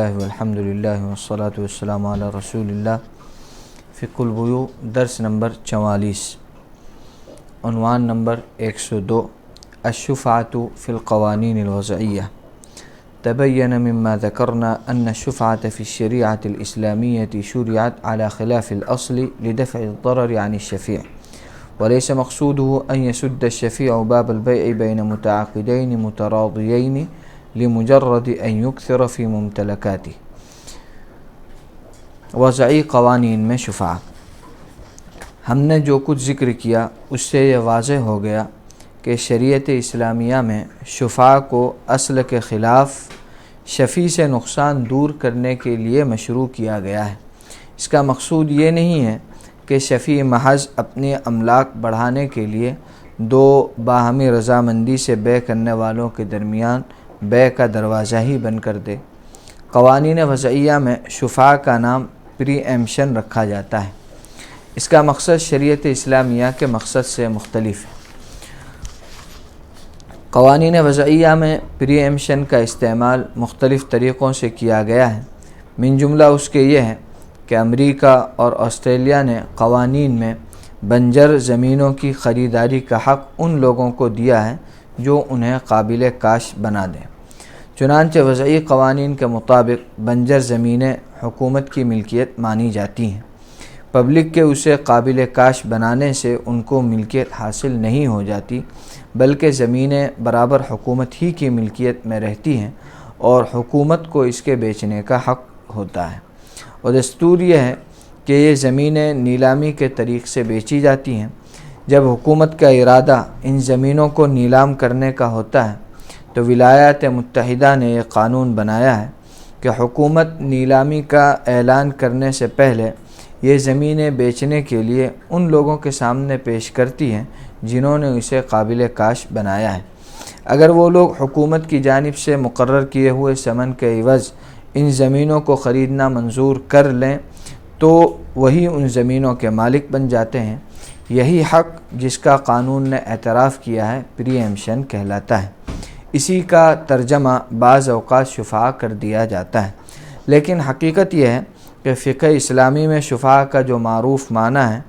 للہ والحمد للہ والصلاة والسلام علی رسول اللہ۔ فقہ البیوع درس نمبر 44، عنوان نمبر 102، الشفعۃ فی القوانین الوضعیہ۔ تبین مما ذکرنا ان الشفعۃ فی الشریعۃ الاسلامیۃ شرعت علی خلاف الاصل لدفع الضرر عن الشفیع، وليس مقصوده أن يسد الشفيع باب البيع بين متعاقدين متراضيين لمجرد أن يكثر في ممتلكاته۔ وضعی قوانین میں شفعہ، ہم نے جو کچھ ذکر کیا اس سے یہ واضح ہو گیا کہ شریعت اسلامیہ میں شفعہ کو اصل کے خلاف شفیع سے نقصان دور کرنے کے لیے مشروع کیا گیا ہے۔ اس کا مقصود یہ نہیں ہے کہ شفیع محض اپنے املاک بڑھانے کے لیے دو باہمی رضامندی سے بے کرنے والوں کے درمیان بے کا دروازہ ہی بند کر دے۔ قوانین وضعیہ میں شفعہ کا نام پری ایمپشن رکھا جاتا ہے۔ اس کا مقصد شریعت اسلامیہ کے مقصد سے مختلف ہے۔ قوانین وضعیہ میں پری ایمپشن کا استعمال مختلف طریقوں سے کیا گیا ہے، من جملہ اس کے یہ ہے کہ امریکہ اور آسٹریلیا نے قوانین میں بنجر زمینوں کی خریداری کا حق ان لوگوں کو دیا ہے جو انہیں قابل کاشت بنا دیں۔ چنانچہ وضعی قوانین کے مطابق بنجر زمینیں حکومت کی ملکیت مانی جاتی ہیں۔ پبلک کے اسے قابل کاشت بنانے سے ان کو ملکیت حاصل نہیں ہو جاتی، بلکہ زمینیں برابر حکومت ہی کی ملکیت میں رہتی ہیں اور حکومت کو اس کے بیچنے کا حق ہوتا ہے۔ اور دستور یہ ہے کہ یہ زمینیں نیلامی کے طریق سے بیچی جاتی ہیں۔ جب حکومت کا ارادہ ان زمینوں کو نیلام کرنے کا ہوتا ہے تو ولایات متحدہ نے یہ قانون بنایا ہے کہ حکومت نیلامی کا اعلان کرنے سے پہلے یہ زمینیں بیچنے کے لیے ان لوگوں کے سامنے پیش کرتی ہیں جنہوں نے اسے قابل کاشت بنایا ہے۔ اگر وہ لوگ حکومت کی جانب سے مقرر کیے ہوئے ثمن کے عوض ان زمینوں کو خریدنا منظور کر لیں تو وہی ان زمینوں کے مالک بن جاتے ہیں۔ یہی حق جس کا قانون نے اعتراف کیا ہے پری ایمپشن کہلاتا ہے۔ اسی کا ترجمہ بعض اوقات شفعہ کر دیا جاتا ہے، لیکن حقیقت یہ ہے کہ فقہ اسلامی میں شفعہ کا جو معروف معنی ہے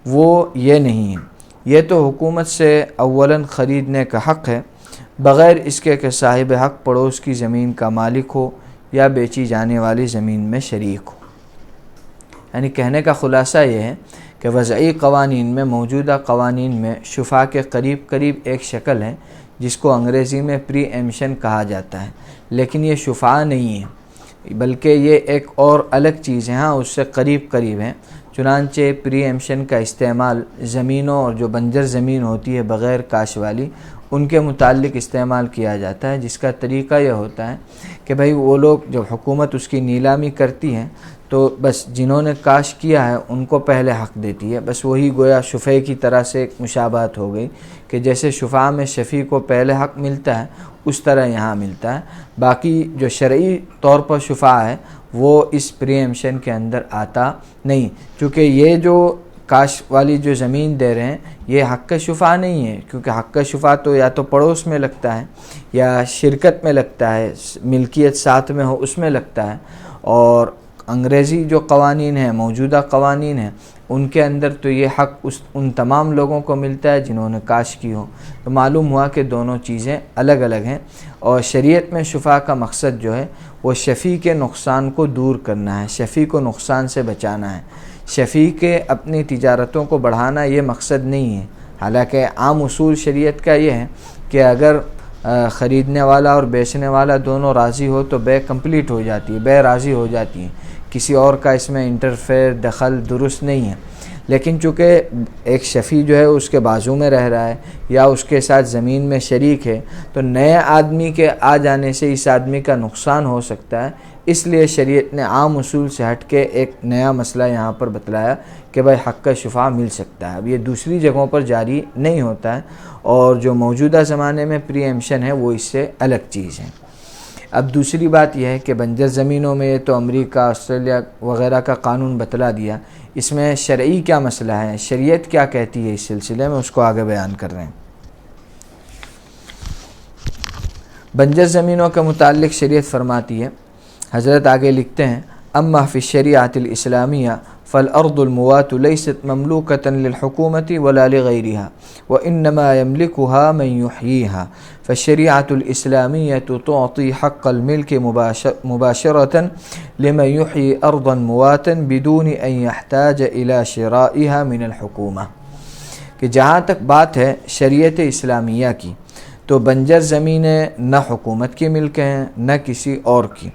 وہ یہ نہیں ہے۔ یہ تو حکومت سے اولاً خریدنے کا حق ہے، بغیر اس کے کہ صاحب حق پڑوس کی زمین کا مالک ہو یا بیچی جانے والی زمین میں شریک ہو۔ یعنی کہنے کا خلاصہ یہ ہے کہ وضعی قوانین میں موجودہ قوانین میں شفعہ کے قریب ایک شکل ہے جس کو انگریزی میں پری ایمپشن کہا جاتا ہے، لیکن یہ شفعہ نہیں ہے بلکہ یہ ایک اور الگ چیز ہے، ہاں اس سے قریب ہے۔ چنانچہ پری ایمپشن کا استعمال زمینوں اور جو بنجر زمین ہوتی ہے بغیر کاش والی ان کے متعلق استعمال کیا جاتا ہے، جس کا طریقہ یہ ہوتا ہے کہ بھئی وہ لوگ جب حکومت اس کی نیلامی کرتی ہے تو بس جنہوں نے کاش کیا ہے ان کو پہلے حق دیتی ہے، بس وہی گویا شفعہ کی طرح سے ایک مشابہت ہو گئی کہ جیسے شفعہ میں شفیع کو پہلے حق ملتا ہے اس طرح یہاں ملتا ہے۔ باقی جو شرعی طور پر شفعہ ہے وہ اس پری ایمپشن کے اندر آتا نہیں، کیونکہ یہ جو کاش والی جو زمین دے رہے ہیں یہ حق شفعہ نہیں ہے، کیونکہ حق شفعہ تو یا تو پڑوس میں لگتا ہے یا شرکت میں لگتا ہے، ملکیت ساتھ میں ہو اس میں لگتا ہے۔ اور انگریزی جو قوانین ہیں، موجودہ قوانین ہیں، ان کے اندر تو یہ حق ان تمام لوگوں کو ملتا ہے جنہوں نے کاش کی ہو۔ تو معلوم ہوا کہ دونوں چیزیں الگ الگ ہیں، اور شریعت میں شفعہ کا مقصد جو ہے وہ شفیع کے نقصان کو دور کرنا ہے، شفیع کو نقصان سے بچانا ہے۔ شفیع کے اپنی تجارتوں کو بڑھانا یہ مقصد نہیں ہے، حالانکہ عام اصول شریعت کا یہ ہے کہ اگر خریدنے والا اور بیچنے والا دونوں راضی ہو تو بے کمپلیٹ ہو جاتی ہے، بے راضی ہو جاتی ہے، کسی اور کا اس میں انٹرفیئر دخل درست نہیں ہے۔ لیکن چونکہ ایک شفیع جو ہے اس کے بازو میں رہ رہا ہے یا اس کے ساتھ زمین میں شریک ہے تو نئے آدمی کے آ جانے سے اس آدمی کا نقصان ہو سکتا ہے، اس لیے شریعت نے عام اصول سے ہٹ کے ایک نیا مسئلہ یہاں پر بتلایا کہ بھائی حق کا شفعہ مل سکتا ہے۔ اب یہ دوسری جگہوں پر جاری نہیں ہوتا ہے، اور جو موجودہ زمانے میں پری ایمپشن ہے وہ اس سے الگ چیز ہے۔ اب دوسری بات یہ ہے کہ بنجر زمینوں میں یہ تو امریکہ، آسٹریلیا وغیرہ کا قانون بتلا دیا، اس میں شرعی کیا مسئلہ ہے، شریعت کیا کہتی ہے اس سلسلے میں، اس کو آگے بیان کر رہے ہیں۔ بنجر زمینوں کے متعلق شریعت فرماتی ہے حضرت آگے لکھتے ہیں اما فی الشریعۃ الاسلامیہ فالارض الموات لیست مملوکۃ للحکومۃ ولا لغیرها وانما یملکها من یحییها فالشریعۃ الاسلامیہ تعطی حق الملک مباشرۃ لمن یحیی ارضا مواتا بدون ان یحتاج الی شرائها من الحکومہ، کہ جہاں تک بات ہے شریعت اسلامیہ کی تو بنجر زمینیں نہ حکومت کی ملک ہیں نہ کسی اور کی،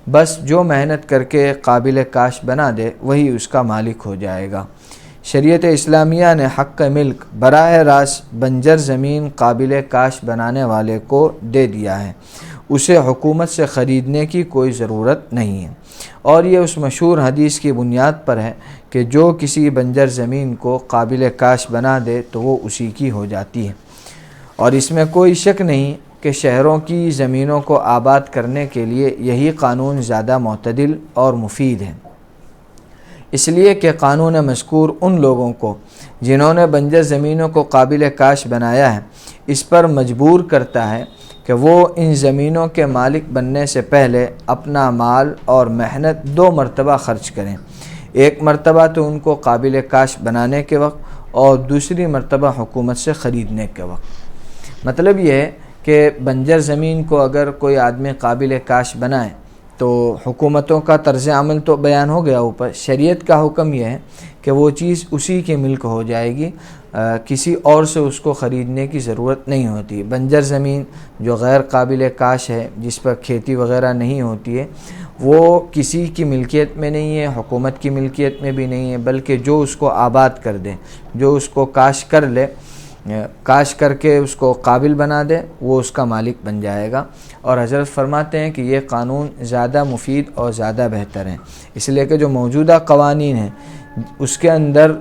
بس جو محنت کر کے قابل کاشت بنا دے وہی اس کا مالک ہو جائے گا۔ شریعت اسلامیہ نے حق ملک براہ راست بنجر زمین قابل کاشت بنانے والے کو دے دیا ہے، اسے حکومت سے خریدنے کی کوئی ضرورت نہیں ہے، اور یہ اس مشہور حدیث کی بنیاد پر ہے کہ جو کسی بنجر زمین کو قابل کاشت بنا دے تو وہ اسی کی ہو جاتی ہے، اور اس میں کوئی شک نہیں کہ شہروں کی زمینوں کو آباد کرنے کے لیے یہی قانون زیادہ معتدل اور مفید ہے، اس لیے کہ قانون مذکور ان لوگوں کو جنہوں نے بنجر زمینوں کو قابل کاشت بنایا ہے اس پر مجبور کرتا ہے کہ وہ ان زمینوں کے مالک بننے سے پہلے اپنا مال اور محنت 2 مرتبہ خرچ کریں، ایک مرتبہ تو ان کو قابل کاشت بنانے کے وقت اور دوسری مرتبہ حکومت سے خریدنے کے وقت۔ مطلب یہ ہے کہ بنجر زمین کو اگر کوئی آدمی قابل کاشت بنائے تو حکومتوں کا طرز عمل تو بیان ہو گیا اوپر، شریعت کا حکم یہ ہے کہ وہ چیز اسی کی ملک ہو جائے گی، کسی اور سے اس کو خریدنے کی ضرورت نہیں ہوتی۔ بنجر زمین جو غیر قابل کاشت ہے، جس پر کھیتی وغیرہ نہیں ہوتی ہے، وہ کسی کی ملکیت میں نہیں ہے، حکومت کی ملکیت میں بھی نہیں ہے، بلکہ جو اس کو آباد کر دے، جو اس کو کاشت کر لے، کاشت کر کے اس کو قابل بنا دے، وہ اس کا مالک بن جائے گا۔ اور حضرت فرماتے ہیں کہ یہ قانون زیادہ مفید اور زیادہ بہتر ہے، اس لیے کہ جو موجودہ قوانین ہیں اس کے اندر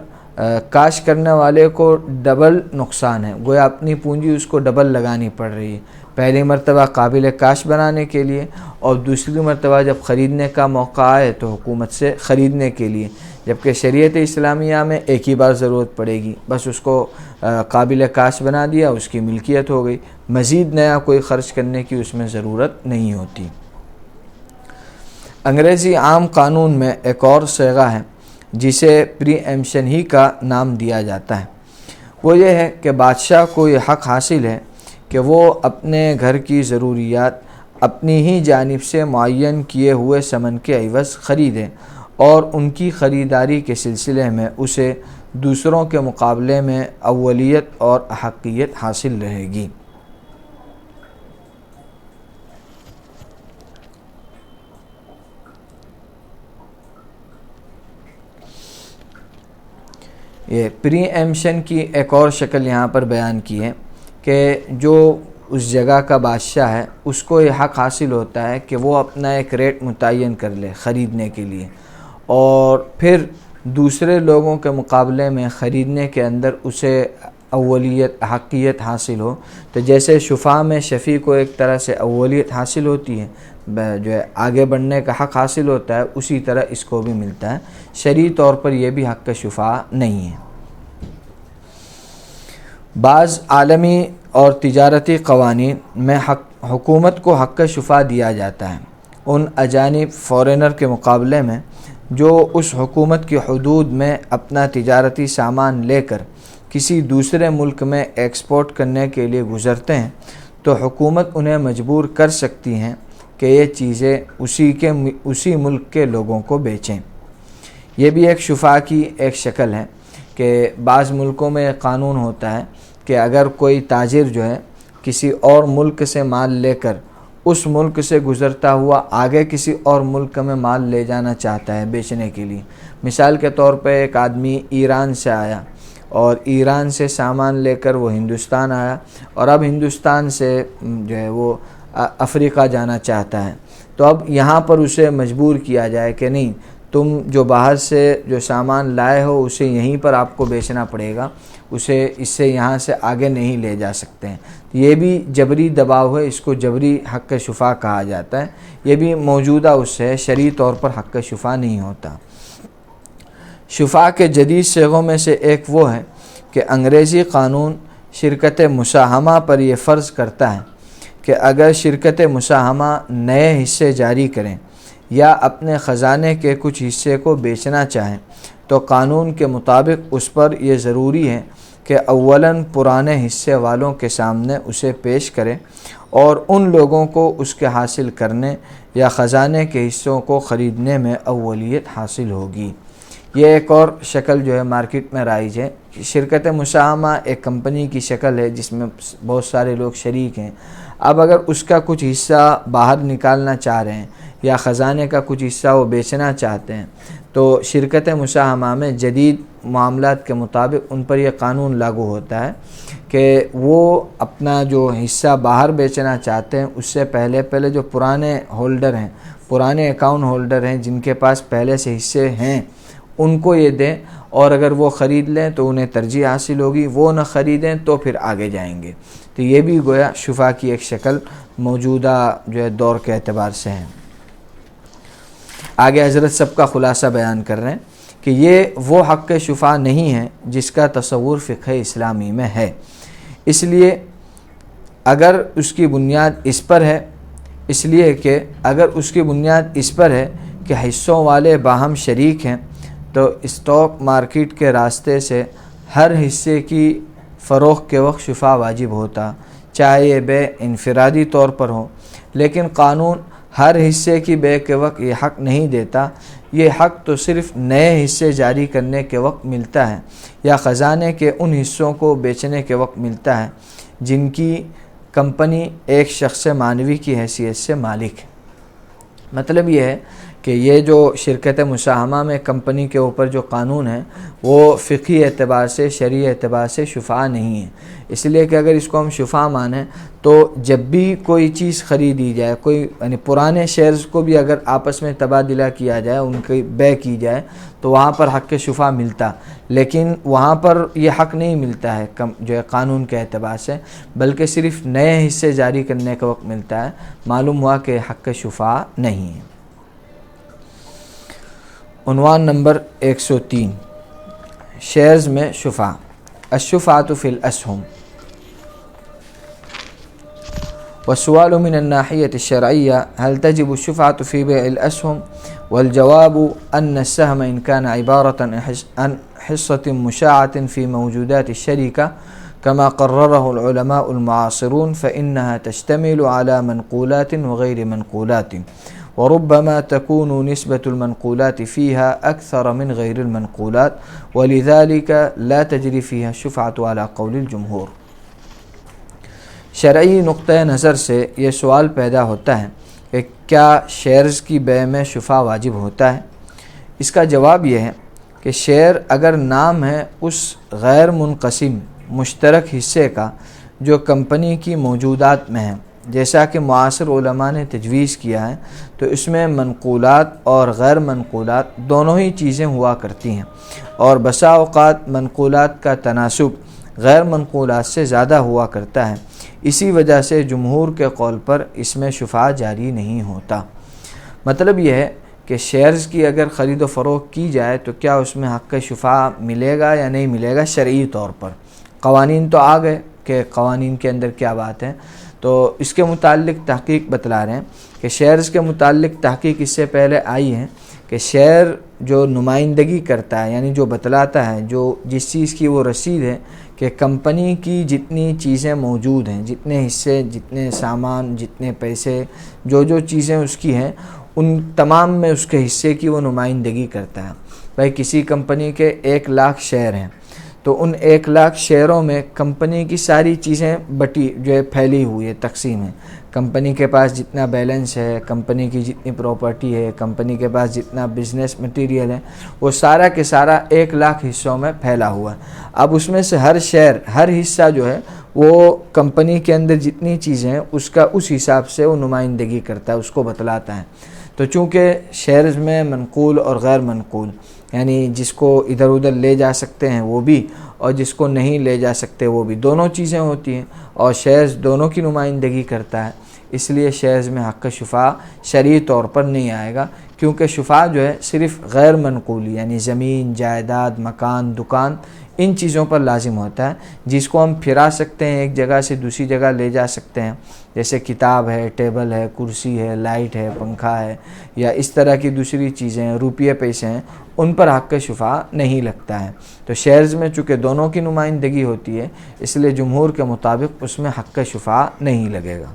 کاشت کرنے والے کو ڈبل نقصان ہے، گویا اپنی پونجی اس کو ڈبل لگانی پڑ رہی ہے، پہلی مرتبہ قابل کاشت بنانے کے لیے اور دوسری مرتبہ جب خریدنے کا موقع آئے تو حکومت سے خریدنے کے لیے، جبکہ شریعت اسلامیہ میں ایک ہی بار ضرورت پڑے گی، بس اس کو قابل کاشت بنا دیا، اس کی ملکیت ہو گئی، مزید نیا کوئی خرچ کرنے کی اس میں ضرورت نہیں ہوتی۔ انگریزی عام قانون میں ایک اور صیغہ ہے جسے پری ایمپشن ہی کا نام دیا جاتا ہے، وہ یہ ہے کہ بادشاہ کو یہ حق حاصل ہے کہ وہ اپنے گھر کی ضروریات اپنی ہی جانب سے معین کیے ہوئے ثمن کے عوض خریدیں، اور ان کی خریداری کے سلسلے میں اسے دوسروں کے مقابلے میں اولیت اور احقیت حاصل رہے گی۔ یہ پری ایمپشن کی ایک اور شکل یہاں پر بیان کی ہے کہ جو اس جگہ کا بادشاہ ہے اس کو یہ حق حاصل ہوتا ہے کہ وہ اپنا ایک ریٹ متعین کر لے خریدنے کے لیے، اور پھر دوسرے لوگوں کے مقابلے میں خریدنے کے اندر اسے اولیت حقیت حاصل ہو۔ تو جیسے شفاء میں شفیع کو ایک طرح سے اولیت حاصل ہوتی ہے، جو ہے آگے بڑھنے کا حق حاصل ہوتا ہے، اسی طرح اس کو بھی ملتا ہے۔ شرعی طور پر یہ بھی حق شفاء نہیں ہے۔ بعض عالمی اور تجارتی قوانین میں حکومت کو حق شفاء دیا جاتا ہے ان اجانب فورینر کے مقابلے میں جو اس حکومت کی حدود میں اپنا تجارتی سامان لے کر کسی دوسرے ملک میں ایکسپورٹ کرنے کے لیے گزرتے ہیں، تو حکومت انہیں مجبور کر سکتی ہیں کہ یہ چیزیں اسی ملک کے لوگوں کو بیچیں۔ یہ بھی ایک شفاء کی ایک شکل ہے کہ بعض ملکوں میں قانون ہوتا ہے کہ اگر کوئی تاجر جو ہے کسی اور ملک سے مال لے کر اس ملک سے گزرتا ہوا آگے کسی اور ملک میں مال لے جانا چاہتا ہے بیچنے کے لیے، مثال کے طور پہ ایک آدمی ایران سے آیا اور ایران سے سامان لے کر وہ ہندوستان آیا، اور اب ہندوستان سے جو ہے وہ افریقہ جانا چاہتا ہے، تو اب یہاں پر اسے مجبور کیا جائے کہ نہیں، تم جو باہر سے جو سامان لائے ہو اسے یہیں پر آپ کو بیچنا پڑے گا، اسے اس سے یہاں سے آگے نہیں لے جا سکتے ہیں۔ یہ بھی جبری دباؤ ہے، اس کو جبری حق شفاء کہا جاتا ہے۔ یہ بھی موجودہ اس سے شرعی طور پر حق شفاء نہیں ہوتا۔ شفاء کے جدید صیغوں میں سے ایک وہ ہے کہ انگریزی قانون شرکت مساہمہ پر یہ فرض کرتا ہے کہ اگر شرکت مساہمہ نئے حصے جاری کریں یا اپنے خزانے کے کچھ حصے کو بیچنا چاہیں تو قانون کے مطابق اس پر یہ ضروری ہے کہ اولاً پرانے حصے والوں کے سامنے اسے پیش کرے اور ان لوگوں کو اس کے حاصل کرنے یا خزانے کے حصوں کو خریدنے میں اولیت حاصل ہوگی۔ یہ ایک اور شکل جو ہے مارکیٹ میں رائج ہے۔ شرکت مساہمہ ایک کمپنی کی شکل ہے جس میں بہت سارے لوگ شریک ہیں۔ اب اگر اس کا کچھ حصہ باہر نکالنا چاہ رہے ہیں یا خزانے کا کچھ حصہ وہ بیچنا چاہتے ہیں تو شرکت مساہمہ میں جدید معاملات کے مطابق ان پر یہ قانون لاگو ہوتا ہے کہ وہ اپنا جو حصہ باہر بیچنا چاہتے ہیں اس سے پہلے جو پرانے ہولڈر ہیں، پرانے اکاؤنٹ ہولڈر ہیں جن کے پاس پہلے سے حصے ہیں ان کو یہ دیں، اور اگر وہ خرید لیں تو انہیں ترجیح حاصل ہوگی، وہ نہ خریدیں تو پھر آگے جائیں گے۔ تو یہ بھی گویا شفا کی ایک شکل موجودہ جو ہے دور کے اعتبار سے ہے۔ آگے حضرت سب کا خلاصہ بیان کر رہے ہیں کہ یہ وہ حق شفا نہیں ہے جس کا تصور فقہ اسلامی میں ہے، اس لیے اگر اس کی بنیاد اس پر ہے کہ حصوں والے باہم شریک ہیں تو اسٹاک مارکیٹ کے راستے سے ہر حصے کی فروخت کے وقت شفا واجب ہوتا، چاہے یہ بے انفرادی طور پر ہو، لیکن قانون ہر حصے کی بے کے وقت یہ حق نہیں دیتا۔ یہ حق تو صرف نئے حصے جاری کرنے کے وقت ملتا ہے یا خزانے کے ان حصوں کو بیچنے کے وقت ملتا ہے جن کی کمپنی ایک شخص معنوی کی حیثیت سے مالک ہے۔ مطلب یہ ہے کہ یہ جو شرکت مساہمہ میں کمپنی کے اوپر جو قانون ہے وہ فقہی اعتبار سے، شرعی اعتبار سے شفاء نہیں ہے، اس لیے کہ اگر اس کو ہم شفاء مانیں تو جب بھی کوئی چیز خریدی جائے، کوئی یعنی پرانے شیئرز کو بھی اگر آپس میں تبادلہ کیا جائے، ان کی بے کی جائے تو وہاں پر حق شفاء ملتا، لیکن وہاں پر یہ حق نہیں ملتا ہے جو ہے قانون کے اعتبار سے، بلکہ صرف نئے حصے جاری کرنے کا وقت ملتا ہے۔ معلوم ہوا کہ حق شفاء نہیں ہے۔ عنوان نمبر 103، شیئرز میں شفاء۔ الشفاعة في الأسهم۔ والسؤال من الناحية الشرعية هل تجب الشفعة في بيع الأسهم؟ والجواب أن السهم إن كان عبارة عن حصة مشاعة في موجودات الشركة كما قرره العلماء المعاصرون فإنها تشتمل على منقولات وغير منقولات، وربما تكون نسبة المنقولات فيها أكثر من غير المنقولات، ولذلك لا تجري فيها الشفعة على قول الجمهور۔ شرعی نقطہ نظر سے یہ سوال پیدا ہوتا ہے کہ کیا شیئرز کی بے میں شفاء واجب ہوتا ہے؟ اس کا جواب یہ ہے کہ شیئر اگر نام ہے اس غیر منقسم مشترک حصے کا جو کمپنی کی موجودات میں ہے، جیسا کہ معاصر علماء نے تجویز کیا ہے، تو اس میں منقولات اور غیر منقولات دونوں ہی چیزیں ہوا کرتی ہیں، اور بسا اوقات منقولات کا تناسب غیر منقولات سے زیادہ ہوا کرتا ہے۔ اسی وجہ سے جمہور کے قول پر اس میں شفاء جاری نہیں ہوتا۔ مطلب یہ ہے کہ شیئرز کی اگر خرید و فروخت کی جائے تو کیا اس میں حق شفاء ملے گا یا نہیں ملے گا شرعی طور پر؟ قوانین تو آ گئے کہ قوانین کے اندر کیا بات ہے، تو اس کے متعلق تحقیق بتلا رہے ہیں کہ شیئرز کے متعلق تحقیق اس سے پہلے آئی ہے کہ شیئر جو نمائندگی کرتا ہے، یعنی جو بتلاتا ہے، جو جس چیز کی وہ رسید ہے کہ کمپنی کی جتنی چیزیں موجود ہیں، جتنے حصے، جتنے سامان، جتنے پیسے، جو چیزیں اس کی ہیں، ان تمام میں اس کے حصے کی وہ نمائندگی کرتا ہے۔ بھائی کسی کمپنی کے 1,00,000 شیئر ہیں تو ان 1,00,000 شیئروں میں کمپنی کی ساری چیزیں بٹی جو ہے پھیلی ہوئی ہے، تقسیم ہے۔ کمپنی کے پاس جتنا بیلنس ہے، کمپنی کی جتنی پراپرٹی ہے، کمپنی کے پاس جتنا بزنس مٹیریل ہے، وہ سارا کے سارا 1,00,000 حصوں میں پھیلا ہوا ہے۔ اب اس میں سے ہر شیئر، ہر حصہ جو ہے وہ کمپنی کے اندر جتنی چیزیں ہیں اس کا اس حساب سے وہ نمائندگی کرتا ہے، اس کو بتلاتا ہے۔ تو چونکہ شیئرز میں منقول اور غیر منقول، یعنی جس کو ادھر ادھر لے جا سکتے ہیں وہ بھی، اور جس کو نہیں لے جا سکتے وہ بھی، دونوں چیزیں ہوتی ہیں، اور شیئرز دونوں کی نمائندگی کرتا ہے، اس لیے شیئرز میں حق شفاع شرعی طور پر نہیں آئے گا، کیونکہ شفاع جو ہے صرف غیر منقولی یعنی زمین، جائیداد، مکان، دکان، ان چیزوں پر لازم ہوتا ہے، جس کو ہم پھرا سکتے ہیں، ایک جگہ سے دوسری جگہ لے جا سکتے ہیں، جیسے کتاب ہے، ٹیبل ہے، کرسی ہے، لائٹ ہے، پنکھا ہے، یا اس طرح کی دوسری چیزیں ہیں، روپیے پیسے ہیں، ان پر حق شفاع نہیں لگتا ہے۔ تو شیئرز میں چونکہ دونوں کی نمائندگی ہوتی ہے، اس لیے جمہور کے مطابق اس میں حق شفاع نہیں لگے گا۔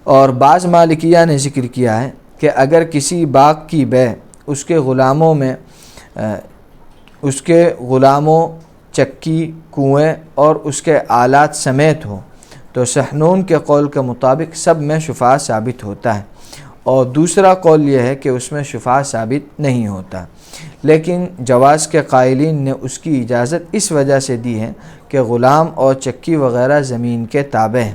اور بعض مالکیہ نے ذکر کیا ہے کہ اگر کسی باغ کی بیع اس کے غلاموں، چکی، کنویں اور اس کے آلات سمیت ہو تو سحنون کے قول کے مطابق سب میں شفاع ثابت ہوتا ہے، اور دوسرا قول یہ ہے کہ اس میں شفاع ثابت نہیں ہوتا، لیکن جواز کے قائلین نے اس کی اجازت اس وجہ سے دی ہے کہ غلام اور چکی وغیرہ زمین کے تابع ہیں،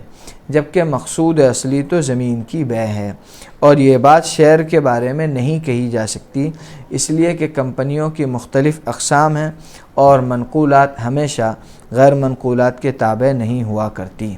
جبکہ مقصود اصلی تو زمین کی بیع ہے، اور یہ بات شیئر کے بارے میں نہیں کہی جا سکتی، اس لیے کہ کمپنیوں کی مختلف اقسام ہیں اور منقولات ہمیشہ غیر منقولات کے تابع نہیں ہوا کرتی۔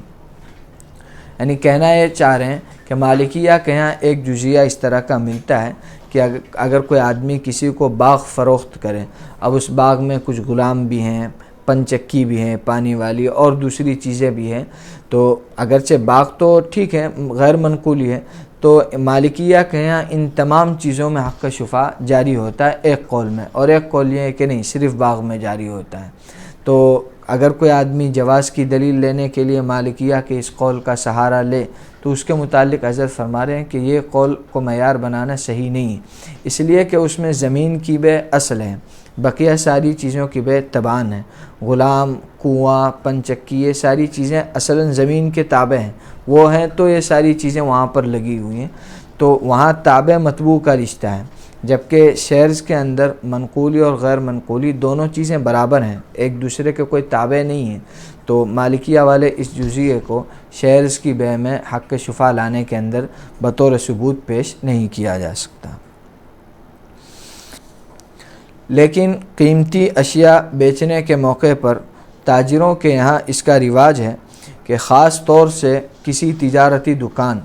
یعنی کہنا یہ چاہ رہے ہیں کہ مالکیہ کے یہاں ایک جزیہ اس طرح کا ملتا ہے کہ اگر کوئی آدمی کسی کو باغ فروخت کرے، اب اس باغ میں کچھ غلام بھی ہیں، پنچکی بھی ہیں پانی والی، اور دوسری چیزیں بھی ہیں، تو اگرچہ باغ تو ٹھیک ہے غیر منقولی ہے، تو مالکیہ کے یہاں ان تمام چیزوں میں حق شفاع جاری ہوتا ہے ایک قول میں، اور ایک قول یہ ہے کہ نہیں صرف باغ میں جاری ہوتا ہے۔ تو اگر کوئی آدمی جواز کی دلیل لینے کے لیے مالکیہ کے اس قول کا سہارا لے تو اس کے متعلق حضرت فرما رہے ہیں کہ یہ قول کو معیار بنانا صحیح نہیں ہے، اس لیے کہ اس میں زمین کی بیع اصل ہے، بقیہ ساری چیزوں کی بیع تبعان ہے، غلام، کنواں، پنچکی، یہ ساری چیزیں اصلاً زمین کے تابع ہیں، وہ ہیں تو یہ ساری چیزیں وہاں پر لگی ہوئی ہیں، تو وہاں تابع مطبوع کا رشتہ ہے، جبکہ شیئرز کے اندر منقولی اور غیر منقولی دونوں چیزیں برابر ہیں، ایک دوسرے کے کوئی تابع نہیں ہیں، تو مالکیہ والے اس جزیے کو شیئرز کی بیع میں حق شفاع لانے کے اندر بطور ثبوت پیش نہیں کیا جا سکتا۔ لیکن قیمتی اشیاء بیچنے کے موقع پر تاجروں کے یہاں اس کا رواج ہے کہ خاص طور سے کسی تجارتی دکان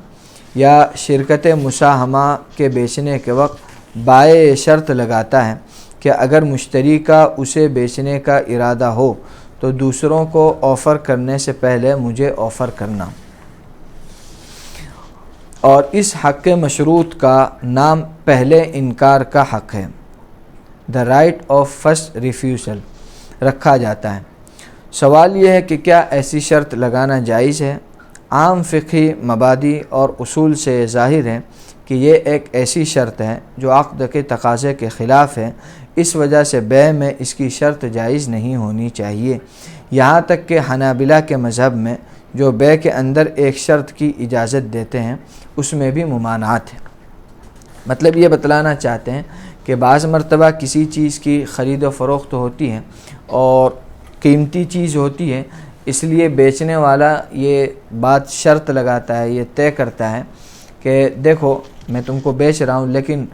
یا شرکت مساہمہ کے بیچنے کے وقت بائع شرط لگاتا ہے کہ اگر مشتری کا اسے بیچنے کا ارادہ ہو تو دوسروں کو آفر کرنے سے پہلے مجھے آفر کرنا، اور اس حق مشروط کا نام پہلے انکار کا حق ہے، the right of first refusal, رکھا جاتا ہے۔ سوال یہ ہے کہ کیا ایسی شرط لگانا جائز ہے؟ عام فقہی مبادی اور اصول سے ظاہر ہے کہ یہ ایک ایسی شرط ہے جو عقد کے تقاضے کے خلاف ہے، اس وجہ سے بیع میں اس کی شرط جائز نہیں ہونی چاہیے، یہاں تک کہ حنابلہ کے مذہب میں جو بیع کے اندر ایک شرط کی اجازت دیتے ہیں اس میں بھی ممانعت ہے۔ مطلب یہ بتلانا چاہتے ہیں کہ بعض مرتبہ کسی چیز کی خرید و فروخت ہوتی ہے اور قیمتی چیز ہوتی ہے، اس لیے بیچنے والا یہ بات شرط لگاتا ہے، یہ طے کرتا ہے کہ دیکھو میں تم کو بیچ رہا ہوں، لیکن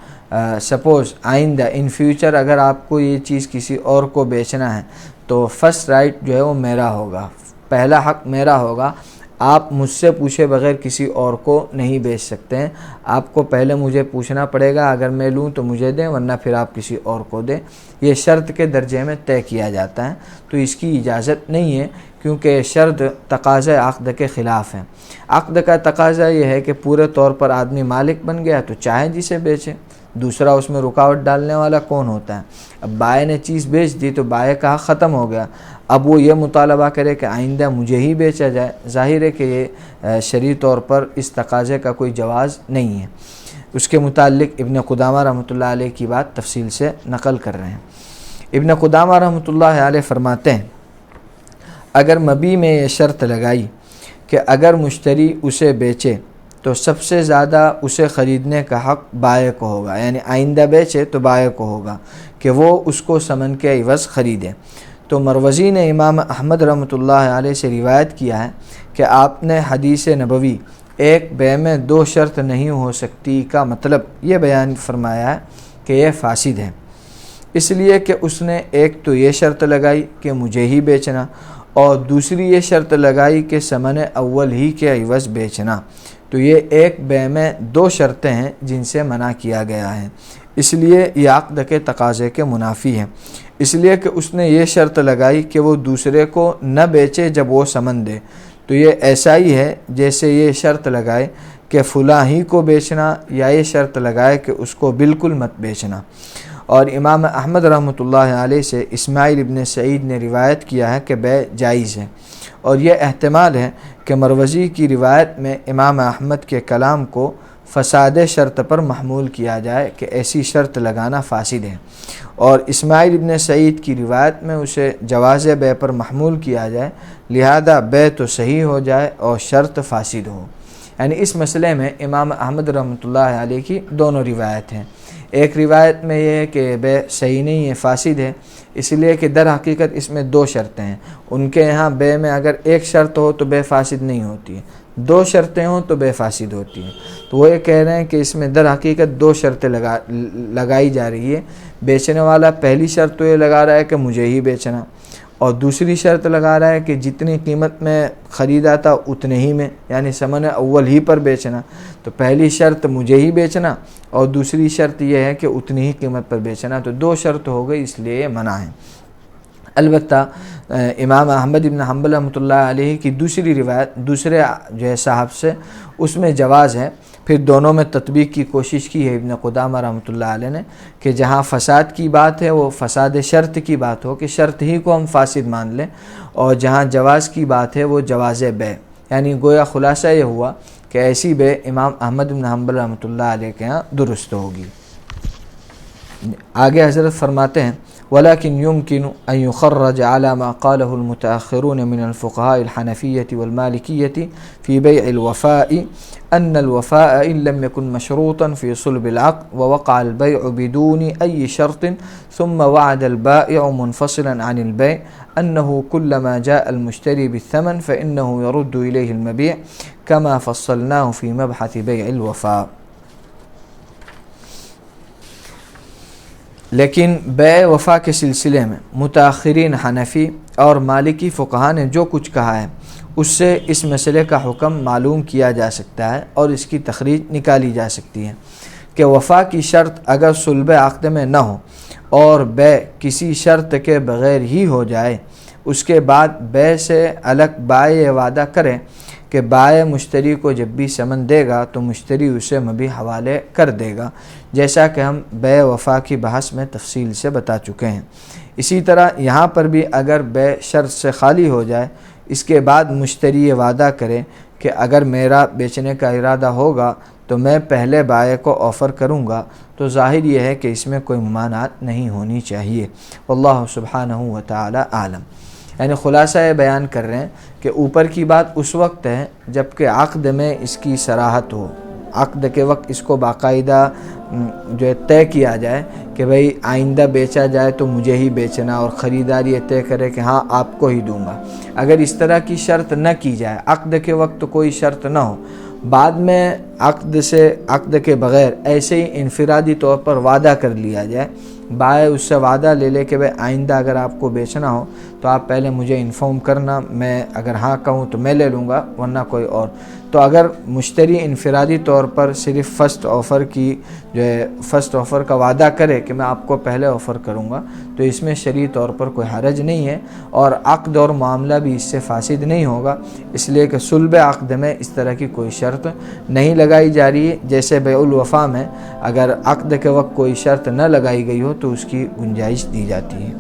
سپوز آئندہ ان فیوچر اگر آپ کو یہ چیز کسی اور کو بیچنا ہے تو فرسٹ رائٹ جو ہے وہ میرا ہوگا، پہلا حق میرا ہوگا، آپ مجھ سے پوچھے بغیر کسی اور کو نہیں بیچ سکتے ہیں، آپ کو پہلے مجھے پوچھنا پڑے گا، اگر میں لوں تو مجھے دیں ورنہ پھر آپ کسی اور کو دیں، یہ شرط کے درجے میں طے کیا جاتا ہے، تو اس کی اجازت نہیں ہے کیونکہ شرط تقاضۂ عقد کے خلاف ہے۔ عقد کا تقاضا یہ ہے کہ پورے طور پر آدمی مالک بن گیا تو چاہے جسے بیچے، دوسرا اس میں رکاوٹ ڈالنے والا کون ہوتا ہے؟ اب بائع نے چیز بیچ دی تو بائع کا حق ختم ہو گیا، اب وہ یہ مطالبہ کرے کہ آئندہ مجھے ہی بیچا جائے، ظاہر ہے کہ یہ شرعی طور پر اس تقاضے کا کوئی جواز نہیں ہے۔ اس کے متعلق ابن قدامہ رحمۃ اللہ علیہ کی بات تفصیل سے نقل کر رہے ہیں۔ ابن قدامہ رحمۃ اللہ علیہ فرماتے ہیں اگر مبیع میں یہ شرط لگائی کہ اگر مشتری اسے بیچے تو سب سے زیادہ اسے خریدنے کا حق بائع کو ہوگا، یعنی آئندہ بیچے تو بائع کو ہوگا کہ وہ اس کو ثمن کے عوض خریدے، تو مروزی نے امام احمد رحمۃ اللہ علیہ سے روایت کیا ہے کہ آپ نے حدیث نبوی ایک بیع میں دو شرط نہیں ہو سکتی کا مطلب یہ بیان فرمایا ہے کہ یہ فاسد ہے۔ اس لیے کہ اس نے ایک تو یہ شرط لگائی کہ مجھے ہی بیچنا، اور دوسری یہ شرط لگائی کہ ثمن اول ہی کے عوض بیچنا۔ تو یہ ایک بے میں دو شرطیں ہیں جن سے منع کیا گیا ہے، اس لیے یہ عقد کے تقاضے کے منافی ہے، اس لیے کہ اس نے یہ شرط لگائی کہ وہ دوسرے کو نہ بیچے جب وہ ثمن دے۔ تو یہ ایسا ہی ہے جیسے یہ شرط لگائے کہ فلاں ہی کو بیچنا، یا یہ شرط لگائے کہ اس کو بالکل مت بیچنا۔ اور امام احمد رحمۃ اللہ علیہ سے اسماعیل ابن سعید نے روایت کیا ہے کہ بیع جائز ہے، اور یہ احتمال ہے کہ مروزی کی روایت میں امام احمد کے کلام کو فساد شرط پر محمول کیا جائے کہ ایسی شرط لگانا فاسد ہے، اور اسماعیل ابن سعید کی روایت میں اسے جواز بیع پر محمول کیا جائے، لہذا بیع تو صحیح ہو جائے اور شرط فاسد ہو۔ یعنی اس مسئلے میں امام احمد رحمۃ اللہ علیہ کی دونوں روایت ہیں۔ ایک روایت میں یہ ہے کہ بیع صحیح نہیں ہے، فاسد ہے، اس لیے کہ در حقیقت اس میں دو شرطیں ہیں۔ ان کے یہاں بیع میں اگر ایک شرط ہو تو بیع فاسد نہیں ہوتی ہے، دو شرطیں ہوں تو بیع فاسد ہوتی ہیں۔ تو وہ یہ کہہ رہے ہیں کہ اس میں در حقیقت دو شرطیں لگائی جا رہی ہے۔ بیچنے والا پہلی شرط تو یہ لگا رہا ہے کہ مجھے ہی بیچنا، اور دوسری شرط لگا رہا ہے کہ جتنی قیمت میں خریدا تھا اتنے ہی میں، یعنی ثمن اول ہی پر بیچنا۔ تو پہلی شرط مجھے ہی بیچنا، اور دوسری شرط یہ ہے کہ اتنی ہی قیمت پر بیچنا۔ تو دو شرط ہو گئی، اس لیے یہ منع ہے۔ البتہ امام احمد بن حنبل رحمۃ اللہ علیہ کی دوسری روایت دوسرے جو ہے صاحب سے، اس میں جواز ہے۔ پھر دونوں میں تطبیق کی کوشش کی ہے ابن قدامہ رحمۃ اللہ علیہ نے کہ جہاں فساد کی بات ہے وہ فساد شرط کی بات ہو کہ شرط ہی کو ہم فاسد مان لیں، اور جہاں جواز کی بات ہے وہ جواز بیع، یعنی گویا خلاصہ یہ ہوا کہ ایسی بیع امام احمد بن حنبل رحمۃ اللہ علیہ کے ہاں درست ہوگی۔ آگے حضرت فرماتے ہیں وَلَكِنْ يُمْكِنُ أَنْ يُخَرَّجَ عَلَى مَا قَالَهُ الْمُتَأَخِّرُونَ مِنَ الْفُقَهَاءِ الْحَنَفِيَّةِ وَالْمَالِكِيَّةِ فِي بَيْعِ الْوَفَاءِ أَنَّ الْوَفَاءَ إِنْ لَمْ يَكُنْ مَشْرُوطًا فِي صُلْبِ الْعَقْدِ وَوَقَعَ الْبَيْعُ بِدُونِ أَيِّ شَرْطٍ ثُمَّ وَعَدَ الْبَائِعُ مُنْفَصِلًا عَنِ الْبَيْعِ أَنَّهُ كُلَّمَا جَاءَ الْمُشْتَرِي بِالثَّمَنِ فَإِنَّهُ يَرُدُّ إِلَيْهِ الْمَبِيعَ كَمَا فَصَّلْنَاهُ فِي مَبْحَثِ بَيْعِ الْوَفَاءِ۔ لیکن بیع وفا کے سلسلے میں متاخرین حنفی اور مالکی فقہا نے جو کچھ کہا ہے اس سے اس مسئلے کا حکم معلوم کیا جا سکتا ہے اور اس کی تخریج نکالی جا سکتی ہے کہ وفا کی شرط اگر صلب عقد میں نہ ہو اور بیع کسی شرط کے بغیر ہی ہو جائے، اس کے بعد بیع سے الگ بائع یہ وعدہ کرے کہ بائع مشتری کو جب بھی ثمن دے گا تو مشتری اسے مبیع حوالے کر دے گا، جیسا کہ ہم بیع وفا کی بحث میں تفصیل سے بتا چکے ہیں۔ اسی طرح یہاں پر بھی اگر بیع شرط سے خالی ہو جائے، اس کے بعد مشتری یہ وعدہ کرے کہ اگر میرا بیچنے کا ارادہ ہوگا تو میں پہلے بائع کو آفر کروں گا، تو ظاہر یہ ہے کہ اس میں کوئی ممانعت نہیں ہونی چاہیے۔ واللہ سبحانہ و تعالی عالم۔ یعنی خلاصہ یہ بیان کر رہے ہیں کہ اوپر کی بات اس وقت ہے جب کہ عقد میں اس کی صراحت ہو، عقد کے وقت اس کو باقاعدہ جو ہے طے کیا جائے کہ بھئی آئندہ بیچا جائے تو مجھے ہی بیچنا، اور خریدار یہ طے کرے کہ ہاں آپ کو ہی دوں گا۔ اگر اس طرح کی شرط نہ کی جائے، عقد کے وقت کوئی شرط نہ ہو، بعد میں عقد کے بغیر ایسے ہی انفرادی طور پر وعدہ کر لیا جائے، بائع اس سے وعدہ لے لے کہ بھئی آئندہ اگر آپ کو بیچنا ہو تو آپ پہلے مجھے انفارم کرنا، میں اگر ہاں کہوں تو میں لے لوں گا ورنہ کوئی اور۔ تو اگر مشتری انفرادی طور پر صرف فرسٹ آفر کا وعدہ کرے کہ میں آپ کو پہلے آفر کروں گا، تو اس میں شرعی طور پر کوئی حرج نہیں ہے، اور عقد اور معاملہ بھی اس سے فاسد نہیں ہوگا، اس لیے کہ صلب عقد میں اس طرح کی کوئی شرط نہیں لگائی جا رہی ہے۔ جیسے بیع الوفا میں اگر عقد کے وقت کوئی شرط نہ لگائی گئی ہو تو اس کی گنجائش دی جاتی ہے۔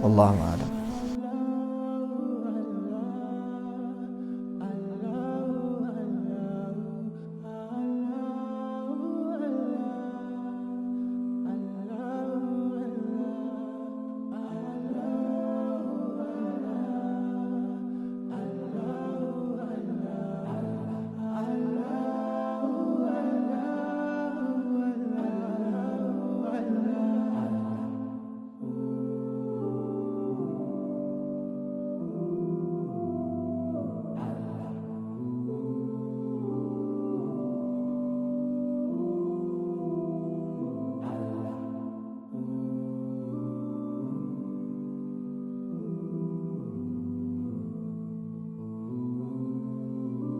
اللہ اعلم۔